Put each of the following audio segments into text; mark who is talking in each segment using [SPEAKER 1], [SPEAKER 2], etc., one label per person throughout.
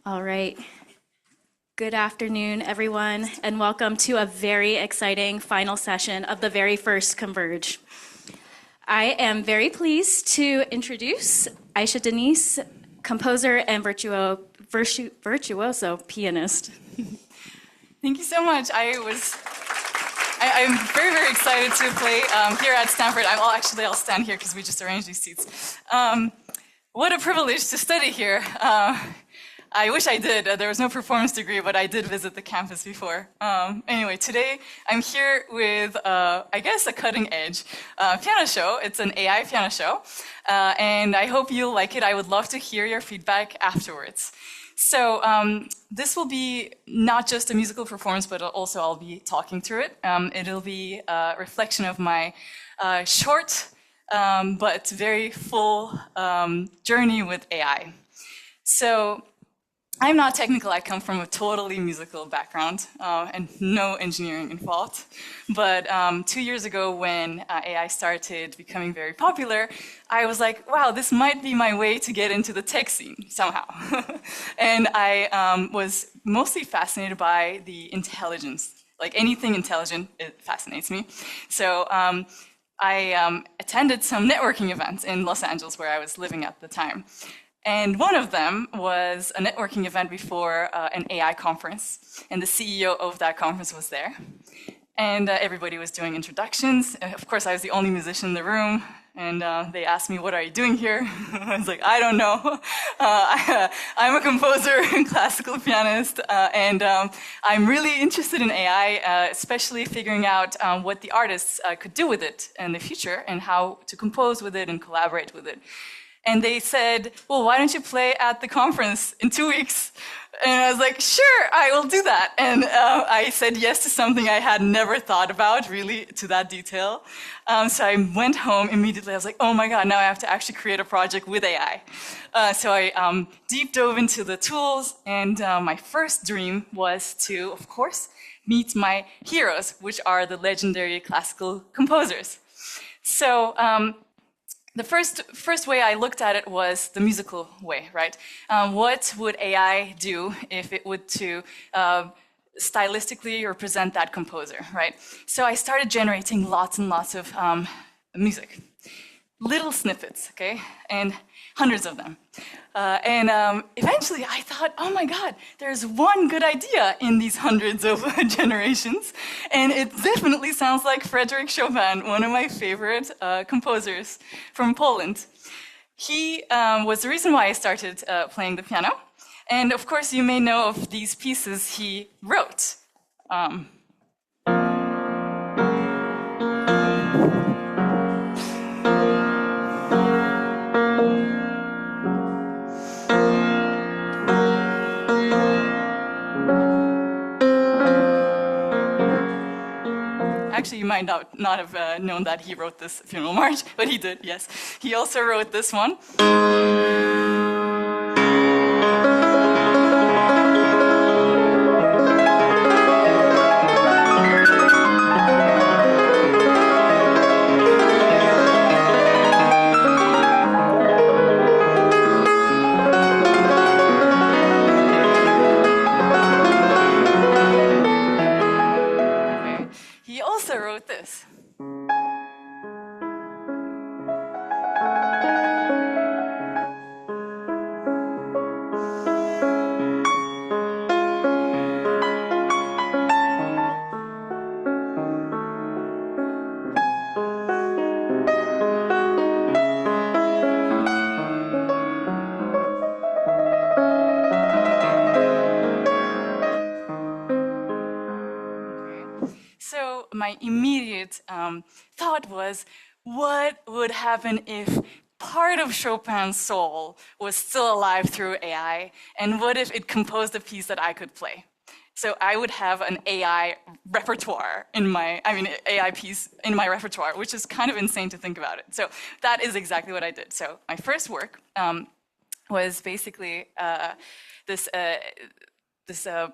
[SPEAKER 1] All right. Good afternoon, everyone, and welcome to a very exciting final session of the very first Converge. I am very pleased to introduce AyseDeniz, composer and virtuoso pianist.
[SPEAKER 2] Thank you so much. I'm very, very excited to play here at Stanford. I'll stand here because we just arranged these seats. What a privilege to study here. I wish I did. There was no performance degree, but I did visit the campus before. Anyway, today I'm here with, I guess, a cutting-edge piano show. It's an AI piano show, and I hope you'll like it. I would love to hear your feedback afterwards. So this will be not just a musical performance, but also I'll be talking through it. It'll be a reflection of my short but very full journey with AI. So I'm not technical. I come from a totally musical background and no engineering involved. But 2 years ago when AI started becoming very popular, I was like, wow, this might be my way to get into the tech scene somehow. And I was mostly fascinated by the intelligence. Like anything intelligent, it fascinates me. So I attended some networking events in Los Angeles where I was living at the time. And one of them was a networking event before an AI conference, and the CEO of that conference was there. And everybody was doing introductions. Of course, I was the only musician in the room, and they asked me, "What are you doing here?" I was like, "I don't know. I'm a composer and classical pianist, and I'm really interested in AI, especially figuring out what the artists could do with it in the future and how to compose with it and collaborate with it." And they said, well, why don't you play at the conference in 2 weeks? And I was like, sure, I will do that. And I said yes to something I had never thought about, really, to that detail. So I went home immediately. I was like, oh my God, now I have to actually create a project with AI. So I deep dove into the tools. And my first dream was to, of course, meet my heroes, which are the legendary classical composers. So the first way I looked at it was the musical way, right? What would AI do if it would to stylistically represent that composer, right? So I started generating lots and lots of music, little snippets, okay, and hundreds of them. Eventually I thought, oh my God, there's one good idea in these hundreds of generations. And it definitely sounds like Frédéric Chopin, one of my favorite composers from Poland. He was the reason why I started playing the piano. And of course, you may know of these pieces he wrote. Actually, you might not have known that he wrote this funeral march, but he did, yes. He also wrote this one. This. So my immediate thought was, what would happen if part of Chopin's soul was still alive through AI, and what if it composed a piece that I could play? So I would have an AI repertoire AI piece in my repertoire, which is kind of insane to think about it. So that is exactly what I did. So my first work was basically this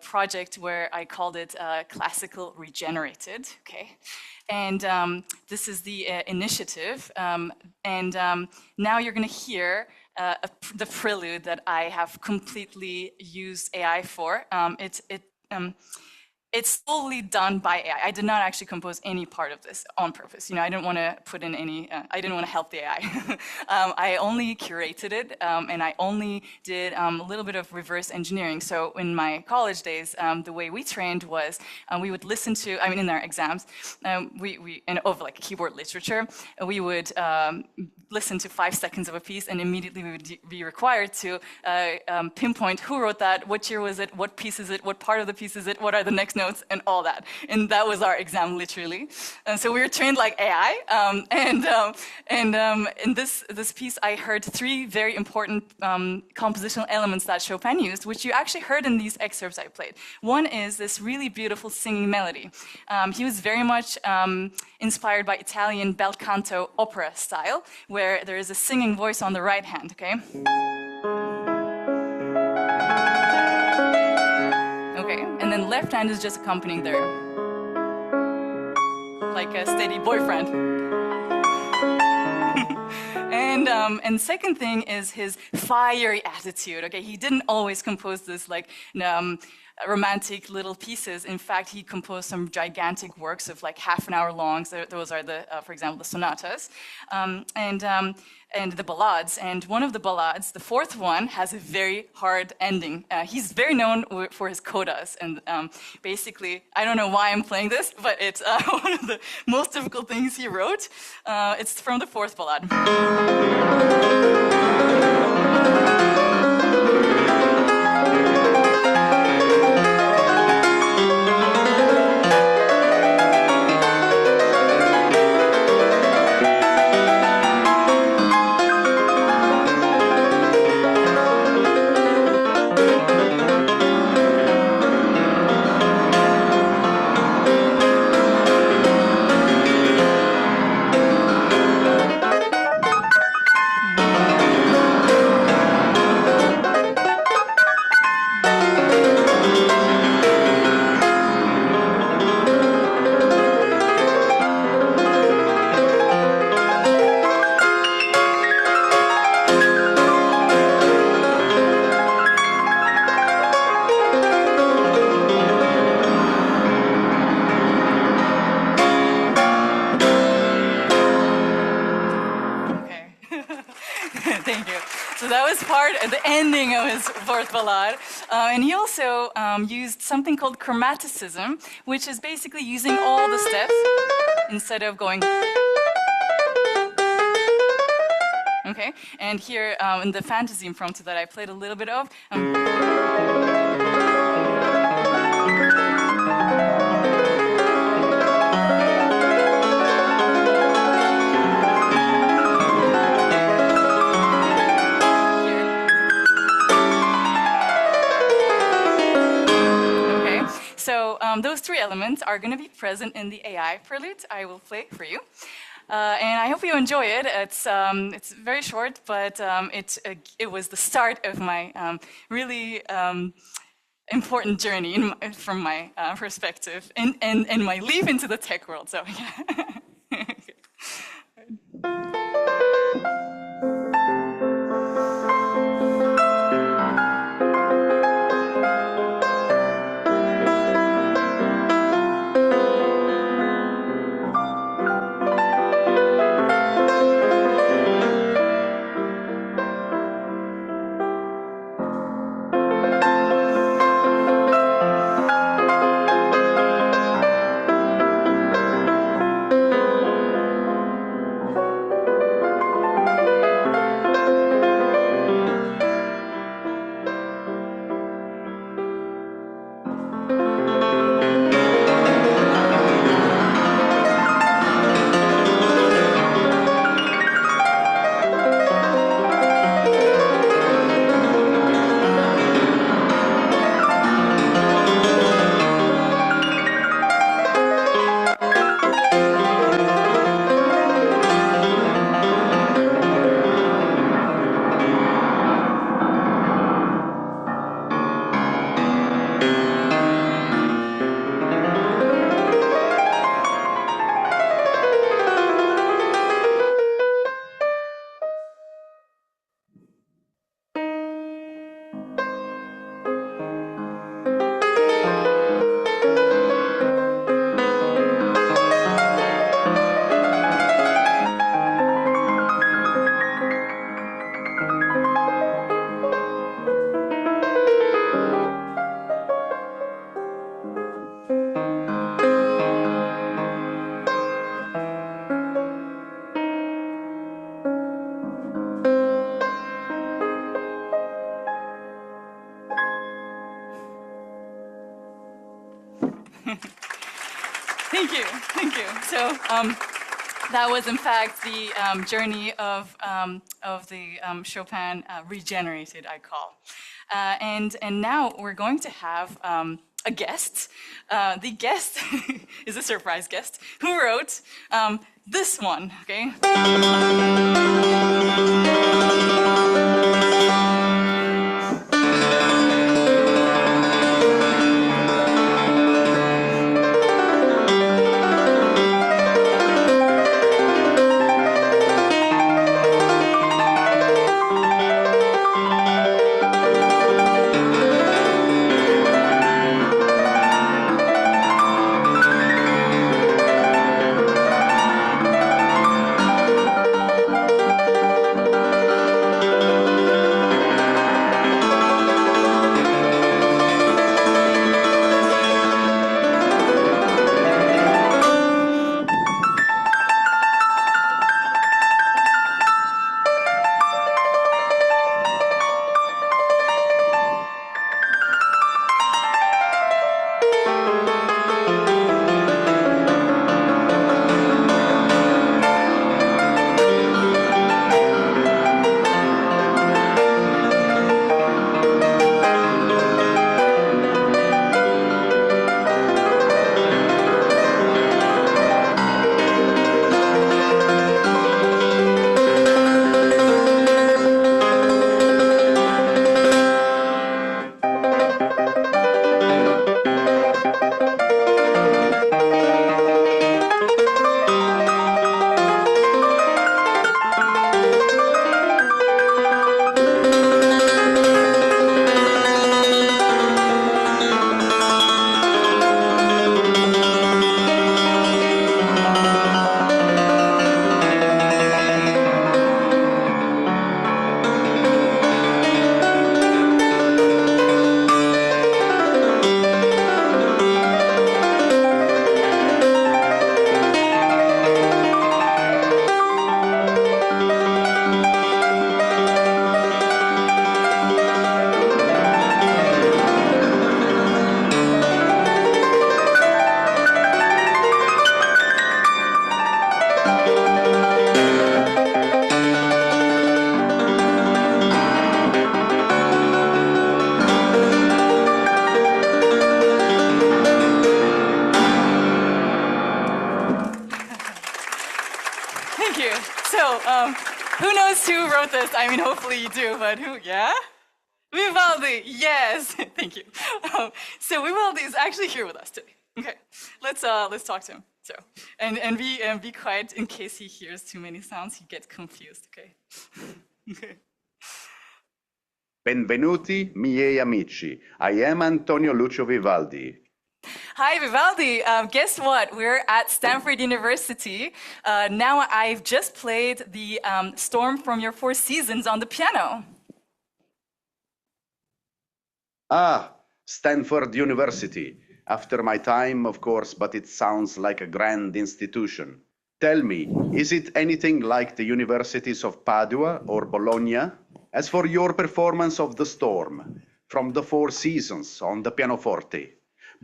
[SPEAKER 2] project where I called it Classical Regenerated, okay? And this is the initiative. Now you're gonna hear the prelude that I have completely used AI for. It's solely done by AI. I did not actually compose any part of this on purpose. I didn't want to put in any, I didn't want to help the AI. I only curated it, and I only did a little bit of reverse engineering. So in my college days, the way we trained was we would listen to, in our exams, of like keyboard literature, we would listen to 5 seconds of a piece, and immediately we would be required to pinpoint who wrote that, what year was it, what piece is it, what part of the piece is it, what are the next notes, and all that. And that was our exam, literally. And so we were trained like AI. In this piece, I heard 3 very important compositional elements that Chopin used, which you actually heard in these excerpts I played. One is this really beautiful singing melody. He was very much inspired by Italian bel canto opera style, where there is a singing voice on the right hand, okay? Okay, and then left hand is just accompanying there, like a steady boyfriend. And second thing is his fiery attitude. Okay, he didn't always compose this like romantic little pieces. In fact, he composed some gigantic works of like half an hour long. So those are the, for example, the sonatas, and the ballades. And one of the ballades, the 4th one, has a very hard ending. He's very known for his codas. And basically, I don't know why I'm playing this, but it's one of the most difficult things he wrote. It's from the 4th ballade. Thank you. So that was the ending of his 4th ballade. And he also used something called chromaticism, which is basically using all the steps instead of going. Okay, and here in the fantasy impromptu that I played a little bit of. So those 3 elements are going to be present in the AI prelude I will play for you. And I hope you enjoy it. It's very short, but it was the start of my really important journey from my perspective and my leap into the tech world. So yeah. Thank you, thank you. So that was in fact the journey of the Chopin regenerated, I call. And now we're going to have a guest. The guest is a surprise guest who wrote this one, okay? Thank you. So, who knows who wrote this? I mean, hopefully you do, but who? Yeah? Vivaldi, yes. Thank you. So Vivaldi is actually here with us today. Okay, let's talk to him. So, and be quiet in case he hears too many sounds. He gets confused. Okay. Okay.
[SPEAKER 3] Benvenuti, miei amici. I am Antonio Lucio Vivaldi.
[SPEAKER 2] Hi, Vivaldi. Guess what? We're at Stanford University. Now I've just played the Storm from Your Four Seasons on the piano.
[SPEAKER 3] Ah, Stanford University. After my time, of course, but it sounds like a grand institution. Tell me, is it anything like the universities of Padua or Bologna? As for your performance of The Storm, from the Four Seasons on the pianoforte,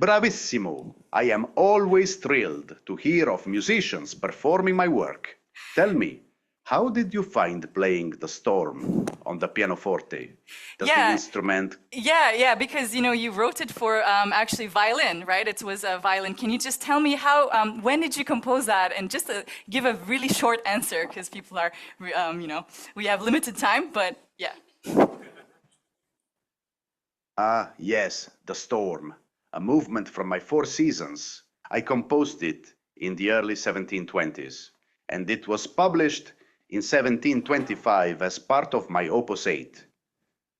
[SPEAKER 3] bravissimo! I am always thrilled to hear of musicians performing my work. Tell me, how did you find playing The Storm on the pianoforte? Does the instrument...
[SPEAKER 2] Yeah, because, you wrote it for actually violin, right? It was a violin. Can you just tell me how, when did you compose that? And just give a really short answer, because people are, we have limited time, but yeah.
[SPEAKER 3] Ah, yes, The Storm. A movement from my Four Seasons. I composed it in the early 1720s, and it was published in 1725 as part of my Opus 8.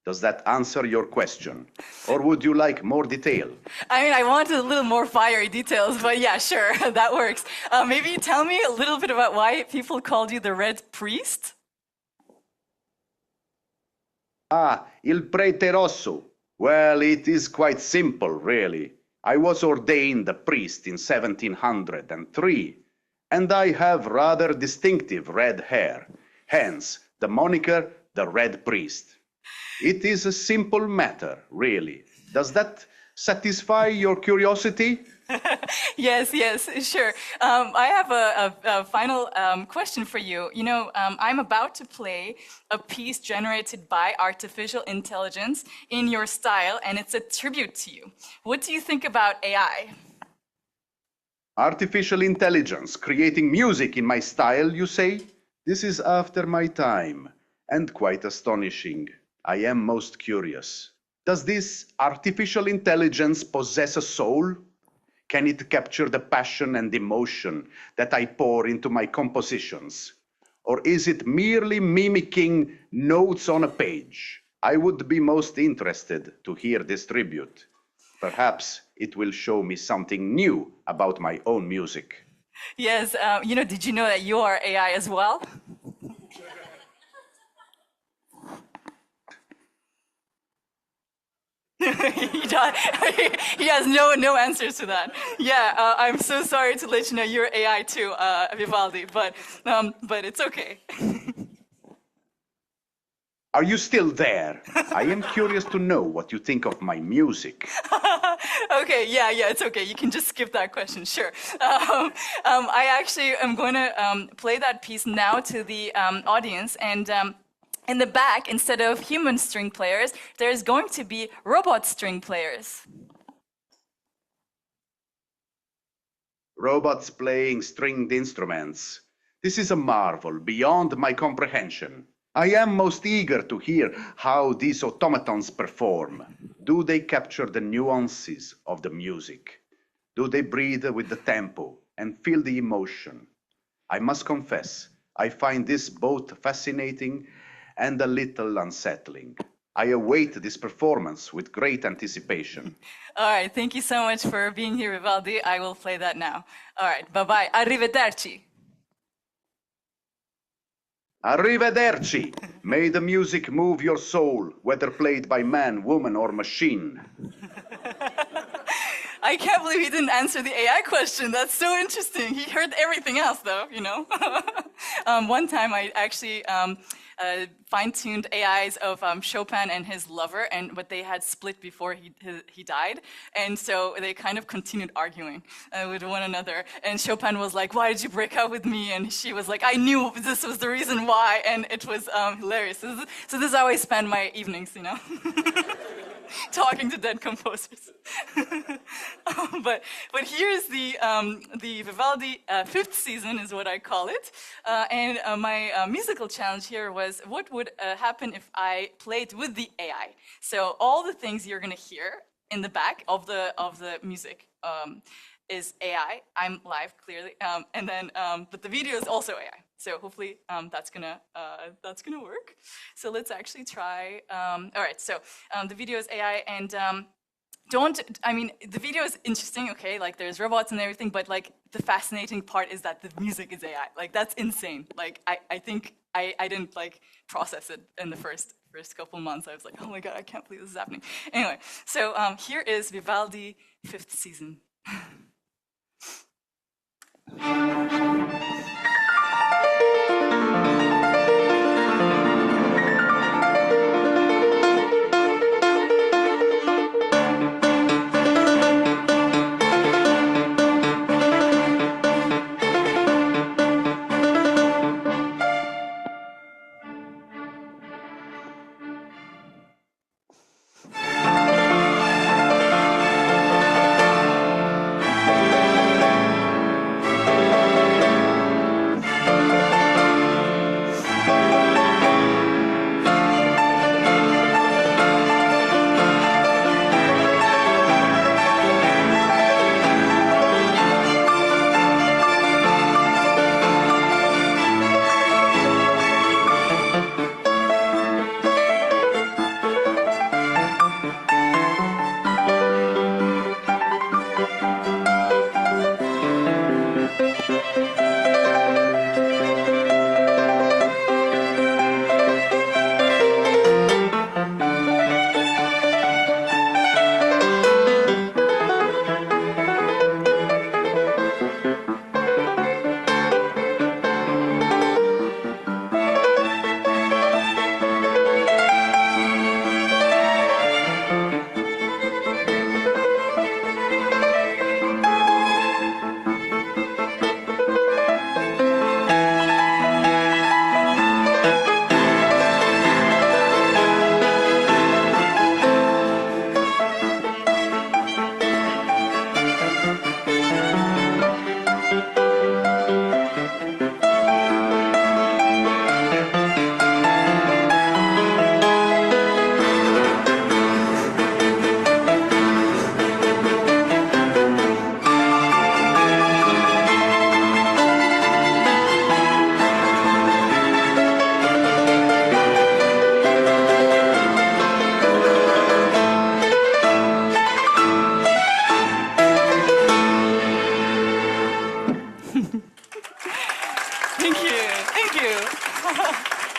[SPEAKER 3] Does that answer your question? Or would you like more detail?
[SPEAKER 2] I mean, I wanted a little more fiery details, but yeah, sure, that works. Maybe tell me a little bit about why people called you the Red Priest?
[SPEAKER 3] Ah, Il Prete Rosso. Well, it is quite simple, really. I was ordained a priest in 1703, and I have rather distinctive red hair, hence the moniker the Red Priest. It is a simple matter, really. Does that satisfy your curiosity?
[SPEAKER 2] Yes, yes, sure. I have a final question for you. You know, I'm about to play a piece generated by artificial intelligence in your style, and it's a tribute to you. What do you think about AI?
[SPEAKER 3] Artificial intelligence creating music in my style, you say? This is after my time, and quite astonishing. I am most curious. Does this artificial intelligence possess a soul? Can it capture the passion and emotion that I pour into my compositions? Or is it merely mimicking notes on a page? I would be most interested to hear this tribute. Perhaps it will show me something new about my own music.
[SPEAKER 2] Yes, you know, did you know that you are AI as well? He has no answers to that. Yeah, I'm so sorry to let you know you're AI too, Vivaldi, but it's okay.
[SPEAKER 3] Are you still there? I am curious to know what you think of my music.
[SPEAKER 2] Okay, yeah, it's okay. You can just skip that question, sure. I actually am going to play that piece now to the audience, and in the back, instead of human string players, there's going to be robot string players.
[SPEAKER 3] Robots playing stringed instruments. This is a marvel beyond my comprehension. I am most eager to hear how these automatons perform. Do they capture the nuances of the music? Do they breathe with the tempo and feel the emotion? I must confess, I find this both fascinating and a little unsettling. I await this performance with great anticipation.
[SPEAKER 2] All right, thank you so much for being here, Vivaldi. I will play that now. All right, bye-bye. Arrivederci.
[SPEAKER 3] Arrivederci! May the music move your soul, whether played by man, woman, or machine.
[SPEAKER 2] I can't believe he didn't answer the AI question. That's so interesting. He heard everything else, though, you know. One time I actually fine-tuned AIs of Chopin and his lover, but they had split before he died. And so they kind of continued arguing with one another. And Chopin was like, "Why did you break up with me?" And she was like, "I knew this was the reason why." And it was hilarious. So this is how I spend my evenings, you know. Talking to dead composers. but here's the Vivaldi fifth season is what I call it. And my musical challenge here was what would happen if I played with the AI. So all the things you're gonna hear in the back of the music is AI. I'm live clearly, and then but the video is also AI. So hopefully that's gonna work. So let's actually try. All right. So the video is AI, and the video is interesting. Okay, like there's robots and everything, but like the fascinating part is that the music is AI. Like that's insane. Like I think I didn't like process it in the first couple months. I was like, oh my god, I can't believe this is happening. Anyway, so here is Vivaldi fifth season.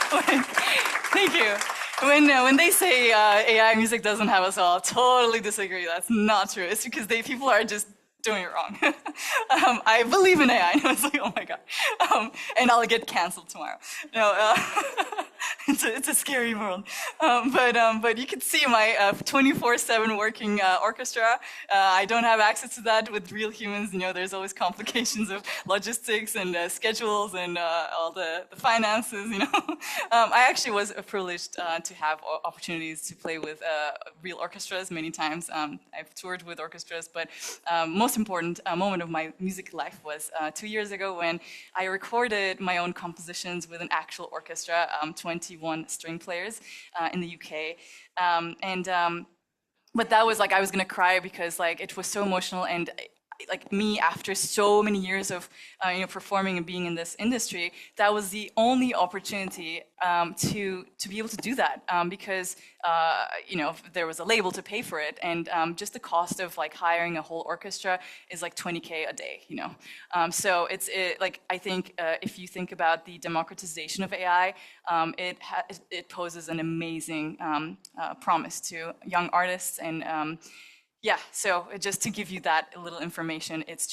[SPEAKER 2] Thank you. When they say AI music doesn't have us all, totally disagree. That's not true. It's because people are just doing it wrong. I believe in AI. I was like, oh my god, and I'll get canceled tomorrow. No, it's a scary world. But you can see my 24/7 working orchestra. I don't have access to that with real humans. There's always complications of logistics and schedules and all the finances. I actually was privileged to have opportunities to play with real orchestras many times. I've toured with orchestras, but most important moment of my music life was 2 years ago when I recorded my own compositions with an actual orchestra, 21 string players in the UK. But that was like, I was gonna cry because it was so emotional, and me, after so many years of performing and being in this industry, that was the only opportunity to be able to do that, because there was a label to pay for it, and just the cost of like hiring a whole orchestra is like 20K a day. So I think if you think about the democratization of AI, it poses an amazing promise to young artists. And yeah, so just to give you that little information, it's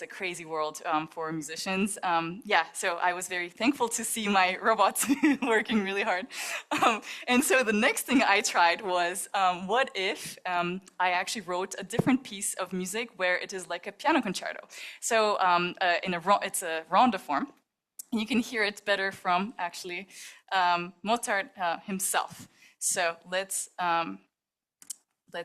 [SPEAKER 2] a crazy world for musicians. Yeah, so I was very thankful to see my robots working really hard. And so the next thing I tried was, what if I actually wrote a different piece of music where it is like a piano concerto? So it's a rondo form. You can hear it better from actually Mozart himself. So let's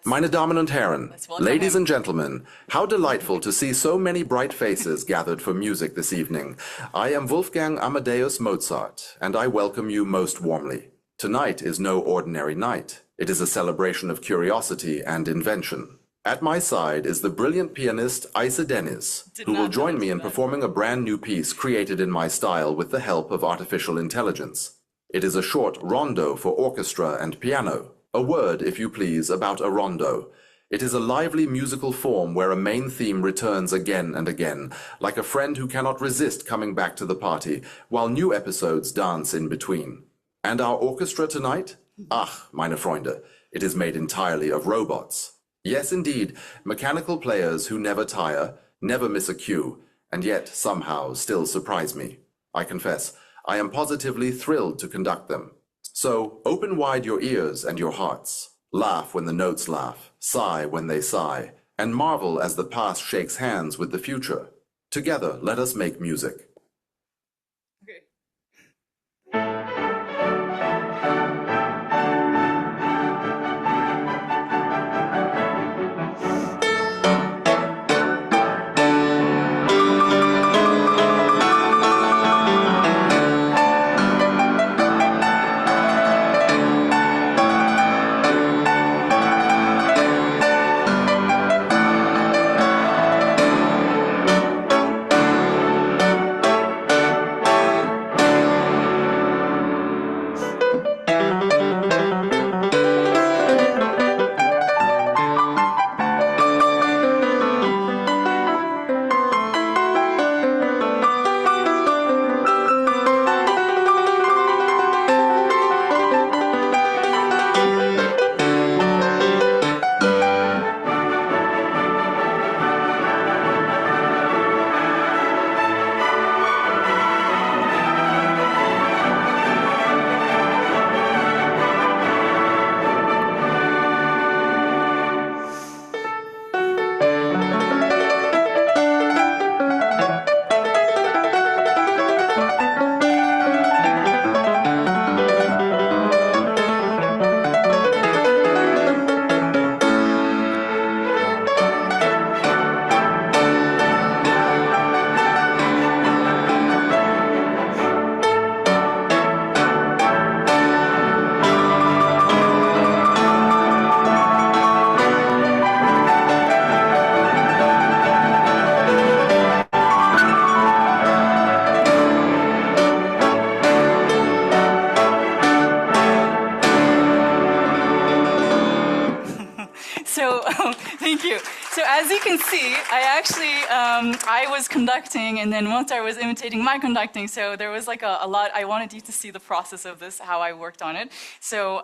[SPEAKER 4] Meine Damen und Herren,
[SPEAKER 2] welcome
[SPEAKER 4] ladies
[SPEAKER 2] him.
[SPEAKER 4] and gentlemen, how delightful to see so many bright faces gathered for music this evening. I am Wolfgang Amadeus Mozart, and I welcome you most warmly. Tonight is no ordinary night. It is a celebration of curiosity and invention. At my side is the brilliant pianist AyseDeniz, who will join me in performing a brand new piece created in my style with the help of artificial intelligence. It is a short rondo for orchestra and piano. A word, if you please, about a rondo. It is a lively musical form where a main theme returns again and again, like a friend who cannot resist coming back to the party, while new episodes dance in between. And our orchestra tonight? Ach, meine Freunde, it is made entirely of robots. Yes, indeed, mechanical players who never tire, never miss a cue, and yet somehow still surprise me. I confess, I am positively thrilled to conduct them. So open wide your ears and your hearts. Laugh when the notes laugh, sigh when they sigh, and marvel as the past shakes hands with the future. Together, let us make music.
[SPEAKER 2] So, thank you. So as you can see, I was conducting, and then Mozart was imitating my conducting. So there was like a lot. I wanted you to see the process of this, how I worked on it. So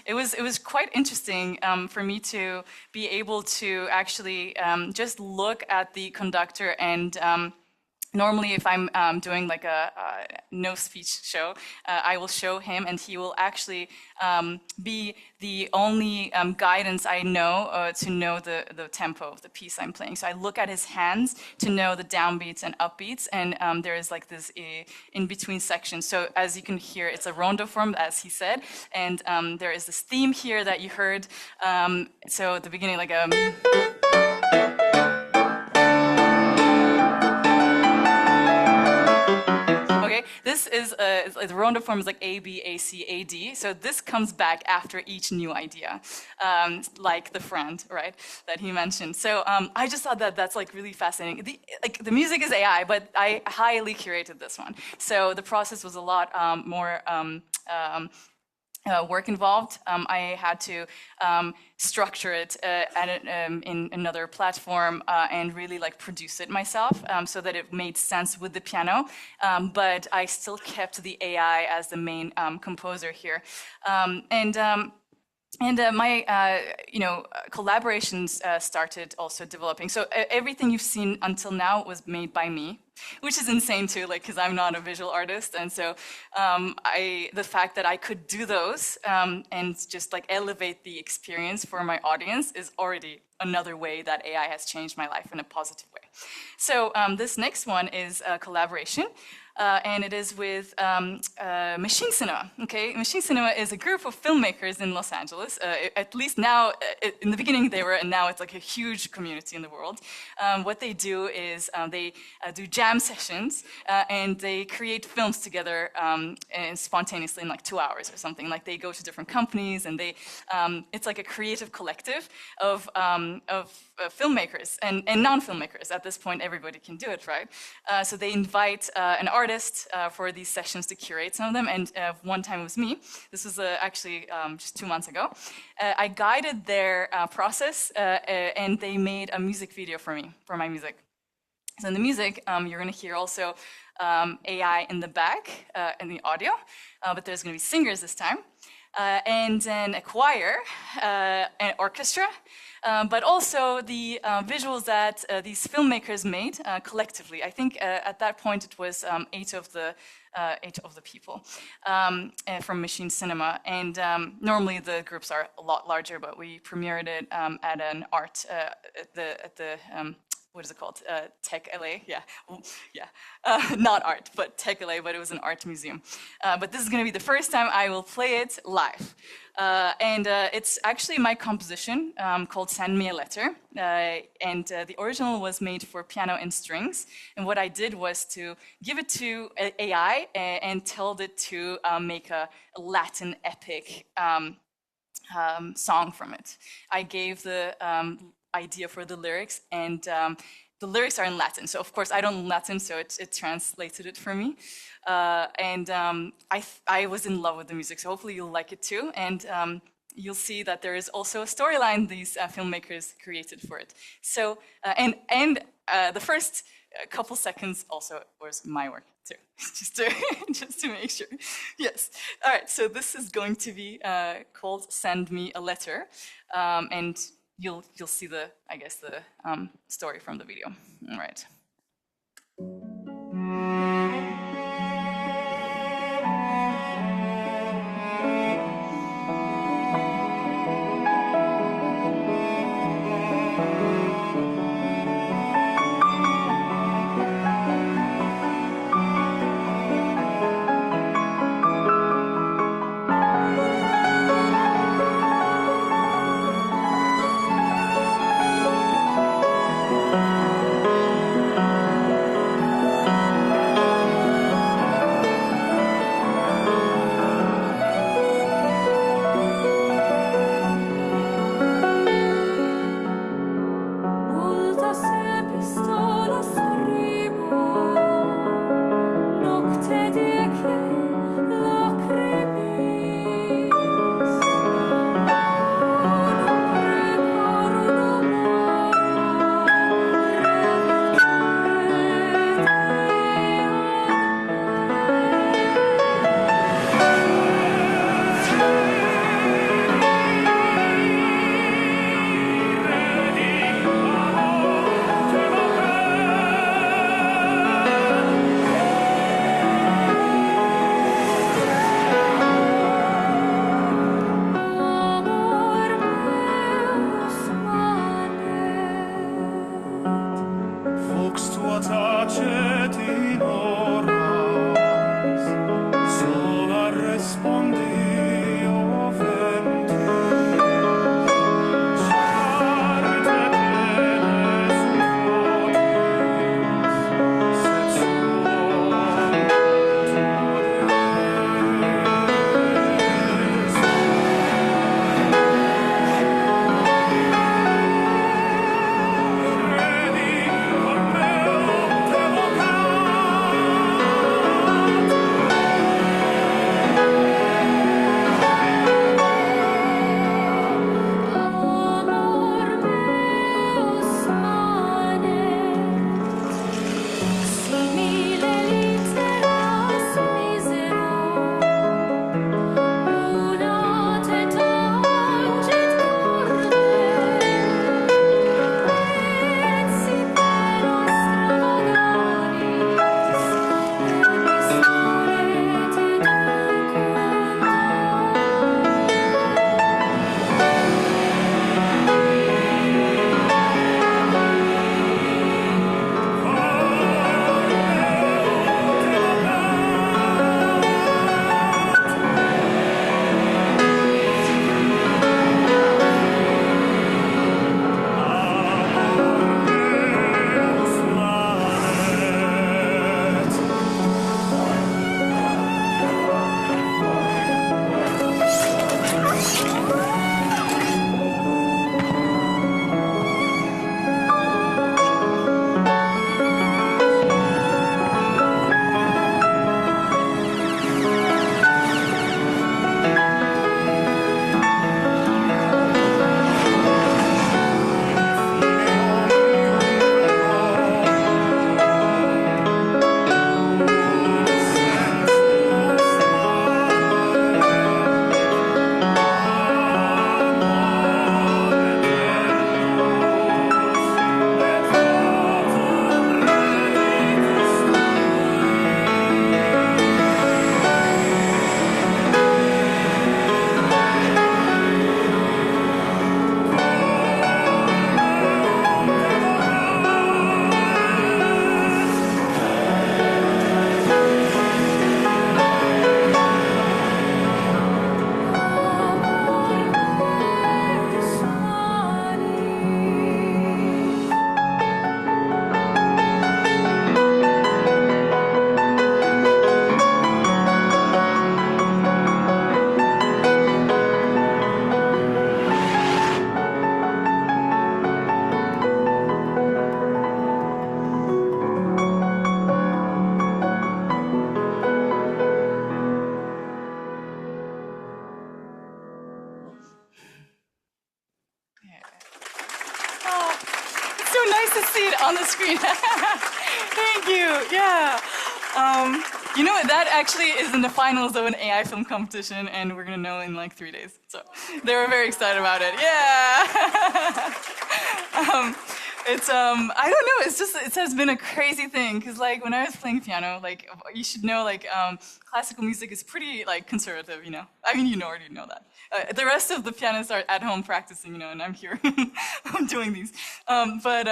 [SPEAKER 2] it was quite interesting for me to be able to actually just look at the conductor and. Normally, if I'm doing like a no speech show, I will show him, and he will actually be the only guidance I know to know the tempo of the piece I'm playing. So I look at his hands to know the downbeats and upbeats, and there is like this in between section. So as you can hear, it's a rondo form, as he said, and there is this theme here that you heard. So at the beginning, like this is the rondo form is like A, B, A, C, A, D. So this comes back after each new idea, like the friend, right, that he mentioned. So I just thought that that's like really fascinating. The music is AI, but I highly curated this one. So the process was a lot more work involved. I had to structure it in another platform and really like produce it myself so that it made sense with the piano. But I still kept the AI as the main composer here. My collaborations started also developing. So everything you've seen until now was made by me, which is insane too, like, because I'm not a visual artist. And so the fact that I could do those and just like elevate the experience for my audience is already another way that AI has changed my life in a positive way. So this next one is a collaboration. And it is with Machine Cinema. Okay, Machine Cinema is a group of filmmakers in Los Angeles. At least now, in the beginning they were, and now it's like a huge community in the world. What they do is they do jam sessions and they create films together and spontaneously in like 2 hours or something. Like they go to different companies and they, it's like a creative collective of filmmakers and non-filmmakers. At this point, everybody can do it, right? So they invite an artist for these sessions to curate some of them, and one time it was me. This was actually just 2 months ago. I guided their process, and they made a music video for me, for my music. So in the music, you're going to hear also AI in the back in the audio, but there's going to be singers this time. And then a choir, an orchestra, but also the visuals that these filmmakers made collectively. I think at that point it was 8 of the people from Machine Cinema. And normally the groups are a lot larger, but we premiered it at an art at the what is it called? Tech LA, yeah. Not art, but Tech LA, but it was an art museum. But this is gonna be the first time I will play it live. And it's actually my composition called Send Me a Letter. And the original was made for piano and strings. And what I did was to give it to AI and tell it to make a Latin epic song from it. I gave the idea for the lyrics, and the lyrics are in Latin. So of course I don't know Latin, so it translated it for me. And I was in love with the music, so hopefully you'll like it too. And you'll see that there is also a storyline these filmmakers created for it. So and the first couple seconds also was my work too, just to make sure. Yes. All right. So this is going to be called "Send Me a Letter," and you'll see the, I guess, the story from the video. All right. see it on the screen. Thank you. Yeah. You know what? That actually is in the finals of an AI film competition, and we're gonna know in like 3 days. So they were very excited about it. Yeah. It's I don't know. It's just it has been a crazy thing because like when I was playing piano, like you should know like classical music is pretty like conservative. You know, I mean you already know that. The rest of the pianists are at home practicing, you know, and I'm here, I'm doing these. But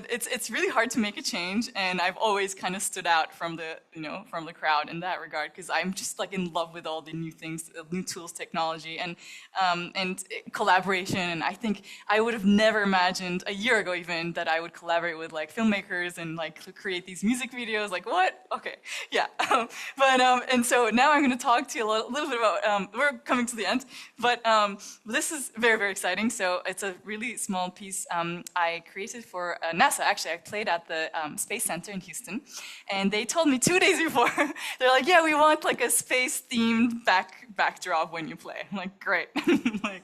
[SPEAKER 2] it's really hard to make a change, and I've always kind of stood out from the crowd in that regard because I'm just like in love with all the new things, new tools, technology, and collaboration. And I think I would have never imagined a year ago even that I would collaborate with like filmmakers and like to create these music videos. Like what? Okay, yeah. And so now I'm going to talk to you a little bit about. We're coming to the end. But this is very, very exciting. So it's a really small piece I created for NASA. Actually, I played at the Space Center in Houston. And they told me 2 days before, they're like, yeah, we want like a space-themed backdrop when you play. I'm like, great. Like,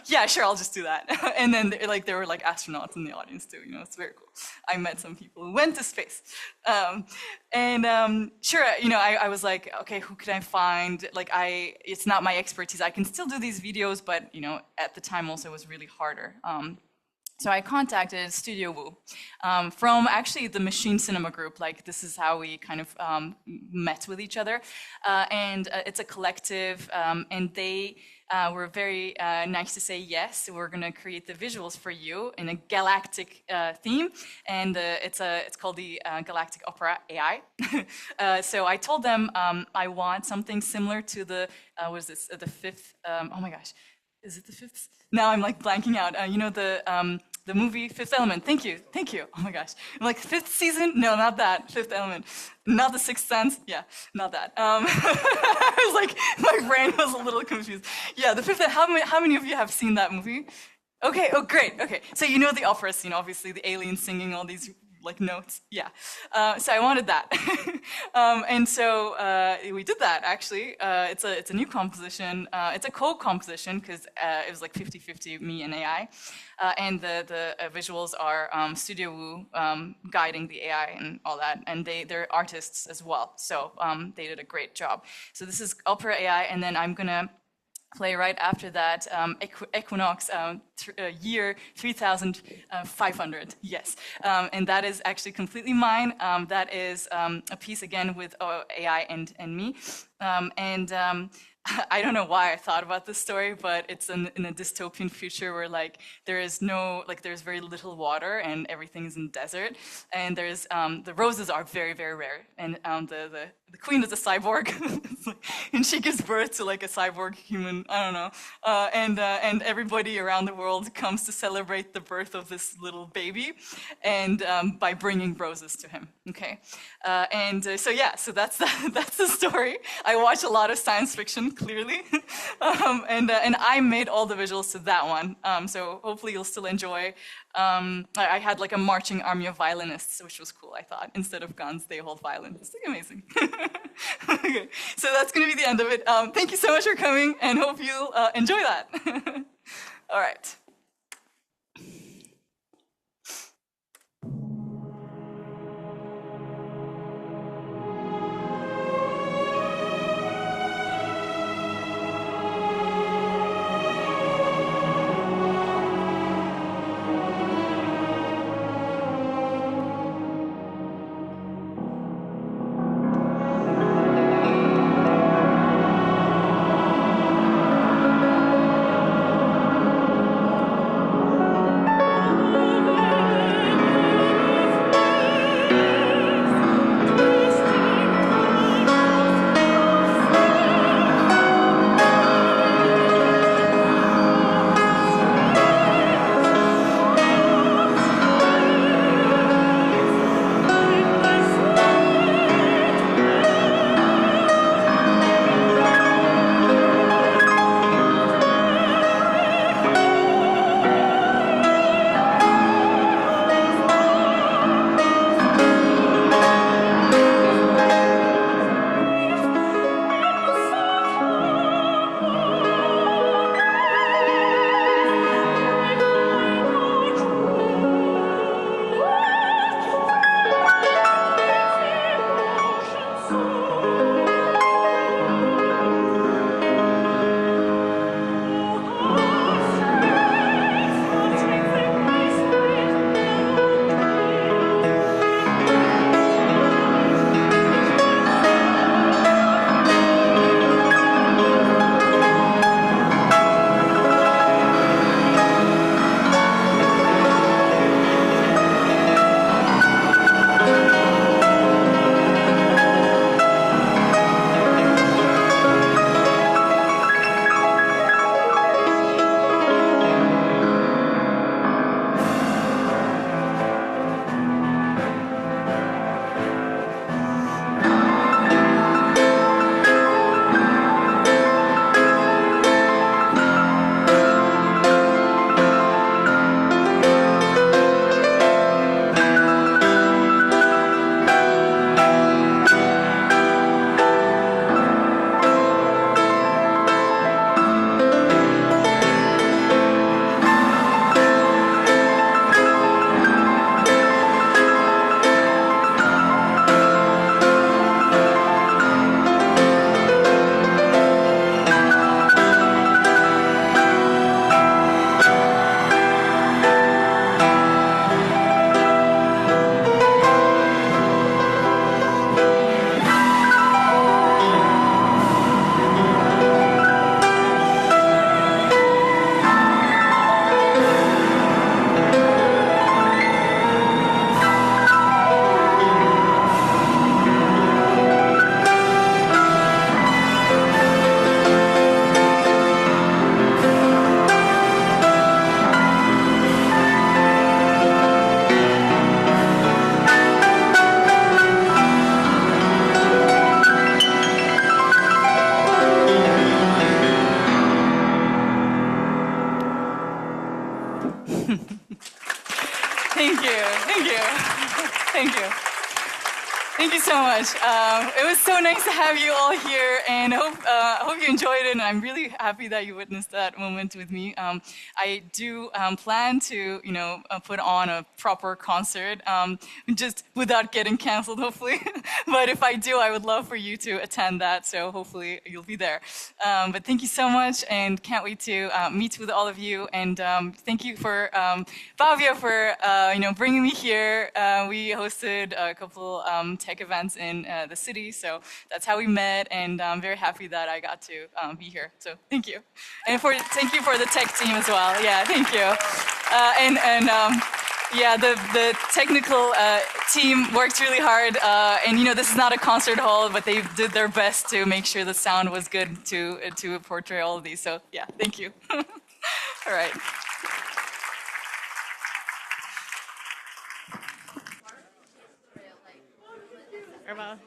[SPEAKER 2] yeah, sure, I'll just do that. And then there were like astronauts in the audience too. You know, it's very cool. I met some people who went to space. Sure, you know, I was like, okay, who can I find? Like, it's not my expertise. I can still do these videos, but, you know, at the time also it was really harder. So I contacted Studio Woo from actually the Machine Cinema group. Like this is how we kind of met with each other. It's a collective and they were very nice to say, yes, we're gonna create the visuals for you in a galactic theme. And it's called the Galactic Opera AI. So I told them I want something similar to the, the fifth, oh my gosh, is it the fifth? Now I'm like blanking out. You know, the movie Fifth Element. Thank you. Oh my gosh. I'm like fifth season? No, not that. Fifth Element. Not The Sixth Sense? Yeah, not that. I was like, my brain was a little confused. Yeah, the fifth. How many of you have seen that movie? Okay. Oh, great. Okay. So you know the opera scene, obviously, the aliens singing all these like notes. Yeah. So I wanted that. And so we did that actually. It's a new composition. It's a co-composition because it was like 50-50 me and AI. And the visuals are Studio Woo guiding the AI and all that. And they're artists as well. So they did a great job. So this is Opera AI, and then I'm gonna play right after that, Equinox, year 3500, yes. And that is actually completely mine. That is a piece again with AI and me. I don't know why I thought about this story, but it's in a dystopian future where like there's very little water and everything is in desert, and there's the roses are very, very rare, and the queen is a cyborg, and she gives birth to like a cyborg human, I don't know, and everybody around the world comes to celebrate the birth of this little baby, and by bringing roses to him. Okay, so that's the story. I watch a lot of science fiction, clearly, and I made all the visuals to that one. So hopefully you'll still enjoy. I had like a marching army of violinists, which was cool, I thought. Instead of guns, they hold violins. It's like amazing. Okay. So that's going to be the end of it. Thank you so much for coming, and hope you enjoy that. All right. Thank you. Thank you so much. It was so nice to have you all here, and I hope you enjoyed it. And I'm really happy that you witnessed that moment with me. I do plan to, put on a proper concert, just without getting canceled, hopefully. But if I do, I would love for you to attend that. So hopefully you'll be there. But thank you so much, and can't wait to meet with all of you. And thank you for Fabio for bringing me here. We hosted a couple tech events in the city, so that's how we met, and I'm very happy that I got to be here. So thank you, and thank you for the tech team as well. Yeah, thank you, yeah, the technical team worked really hard, and this is not a concert hall, but they did their best to make sure the sound was good to portray all of these. So yeah, thank you. All right.
[SPEAKER 1] Or well,